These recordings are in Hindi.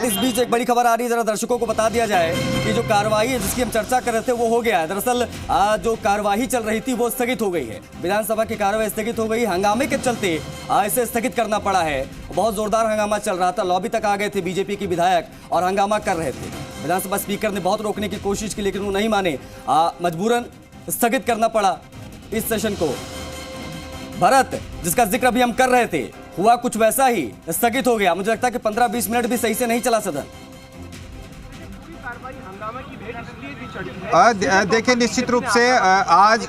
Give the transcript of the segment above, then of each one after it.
इस बीच एक बड़ी खबर आ रही है, जरा दर्शकों को बता दिया जाए कि जो कार्रवाई है जिसकी हम चर्चा कर रहे थे वो हो गया है। दरअसल जो कार्रवाई चल रही थी वो स्थगित हो गई है। विधानसभा की कार्रवाई स्थगित हो गई, हंगामे के चलते इसे स्थगित करना पड़ा है। बहुत जोरदार हंगामा चल रहा था, लॉबी तक आ गए थे बीजेपी के विधायक और हंगामा कर रहे थे। विधानसभा स्पीकर ने बहुत रोकने की कोशिश की लेकिन वो नहीं माने, मजबूरन स्थगित करना पड़ा इस सेशन को। भरत, जिसका जिक्र अभी हम कर रहे थे, हुआ कुछ वैसा ही, स्थगित हो गया। मुझे लगता है कि 15-20 मिनट भी सही से नहीं चला सदन। देखिए, निश्चित रूप से आज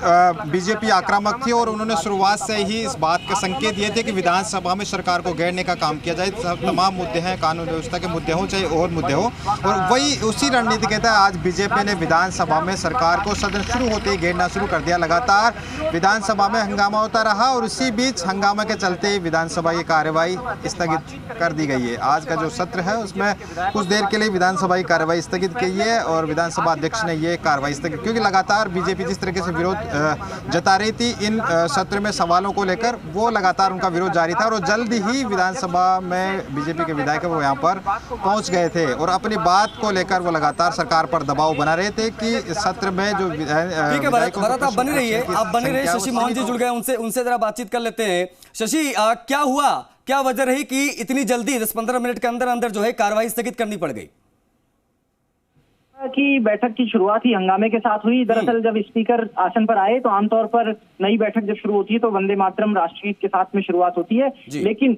बीजेपी आक्रामक थी और उन्होंने शुरुआत से ही इस बात के संकेत दिए थे कि विधानसभा में सरकार को घेरने का काम किया जाए। तमाम मुद्दे हैं, कानून व्यवस्था के मुद्दे हों चाहे और मुद्दे हो, और वही उसी रणनीति के तहत आज बीजेपी ने विधानसभा में सरकार को सदन शुरू होते ही घेरना शुरू कर दिया। लगातार विधानसभा में हंगामा होता रहा और इसी बीच हंगामा के चलते विधानसभा की कार्यवाही स्थगित कर दी गई है। आज का जो सत्र है उसमें कुछ देर के लिए विधानसभा की कार्यवाही स्थगित की है और विधानसभा अध्यक्ष ने ये कार्रवाई स्थगित, क्योंकि लगातार बीजेपी जिस तरीके से विरोध जता रही थी इन सत्र में सवालों को लेकर, वो लगातार उनका विरोध जारी था और जल्द ही विधानसभा में बीजेपी के विधायक वो यहाँ पर पहुंच गए थे और अपनी बात को लेकर वो लगातार सरकार पर दबाव बना रहे थे कि सत्र में जो आप बने रहिए, शशि मोहन जी जुड़ गए, उनसे जरा बातचीत कर लेते हैं। शशि, क्या हुआ, क्या वजह रही कि इतनी जल्दी 10-15 मिनट के अंदर अंदर जो है कार्रवाई स्थगित करनी पड़ गई? की बैठक की शुरुआत ही हंगामे के साथ हुई। दरअसल जब स्पीकर आसन पर आए तो आमतौर पर नई बैठक जब शुरू होती है तो वंदे मातरम राष्ट्रगीत के साथ में शुरुआत होती है, लेकिन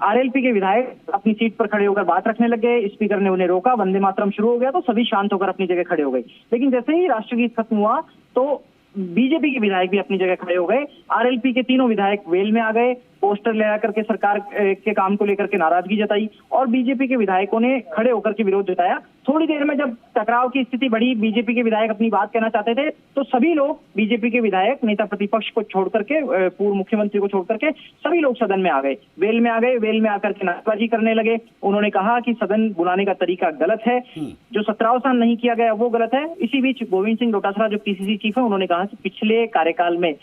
आरएलपी के विधायक अपनी सीट पर खड़े होकर बात रखने लगे। स्पीकर ने उन्हें रोका, वंदे मातरम शुरू हो गया तो सभी शांत होकर अपनी जगह खड़े हो गए। लेकिन जैसे ही राष्ट्रगीत खत्म हुआ तो बीजेपी के विधायक भी अपनी जगह खड़े हो गए। आरएलपी के तीनों विधायक वेल में आ गए, पोस्टर ले आकर के सरकार के काम को लेकर के नाराजगी जताई और बीजेपी के विधायकों ने खड़े होकर के विरोध जताया। थोड़ी देर में जब टकराव की स्थिति बढ़ी, बीजेपी के विधायक अपनी बात कहना चाहते थे तो सभी लोग, बीजेपी के विधायक, नेता प्रतिपक्ष को छोड़ करके, पूर्व मुख्यमंत्री को छोड़ करके सभी लोग सदन में आ गए, वेल में आ गए। वेल में आकर के नारेबाजी करने लगे। उन्होंने कहा कि सदन बुलाने का तरीका गलत है, जो सत्रावसान नहीं किया गया वो गलत है। इसी बीच गोविंद सिंह डोटासरा जो पीसीसी चीफ है, उन्होंने कहा कि पिछले कार्यकाल में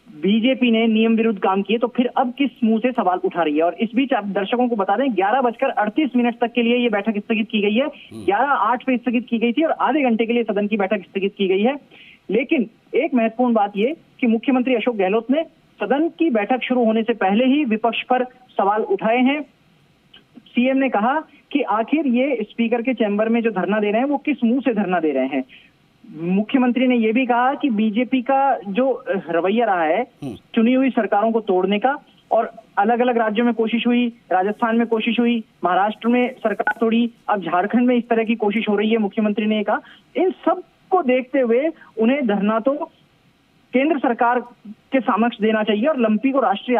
बीजेपी ने नियम विरुद्ध काम किए तो फिर अब किस मुंह से सवाल उठा रही है। और इस बीच आप दर्शकों को बता दें, 11:38 तक के लिए ये बैठक स्थगित की गई है। 11:08 पे स्थगित की गई थी और आधे घंटे के लिए सदन की बैठक स्थगित की गई है। लेकिन एक महत्वपूर्ण बात ये कि मुख्यमंत्री अशोक गहलोत ने सदन की बैठक शुरू होने से पहले ही विपक्ष पर सवाल उठाए हैं। सीएम ने कहा कि आखिर ये स्पीकर के चैम्बर में जो धरना दे रहे हैं वो किस मुंह से धरना दे रहे हैं। मुख्यमंत्री ने यह भी कहा कि बीजेपी का जो रवैया रहा है चुनी हुई सरकारों को तोड़ने का, और अलग अलग राज्यों में कोशिश हुई, राजस्थान में कोशिश हुई, महाराष्ट्र में सरकार तोड़ी, अब झारखंड में इस तरह की कोशिश हो रही है। मुख्यमंत्री ने कहा इन सब को देखते हुए उन्हें धरना तो केंद्र सरकार के समक्ष देना चाहिए और लंपी को राष्ट्रीय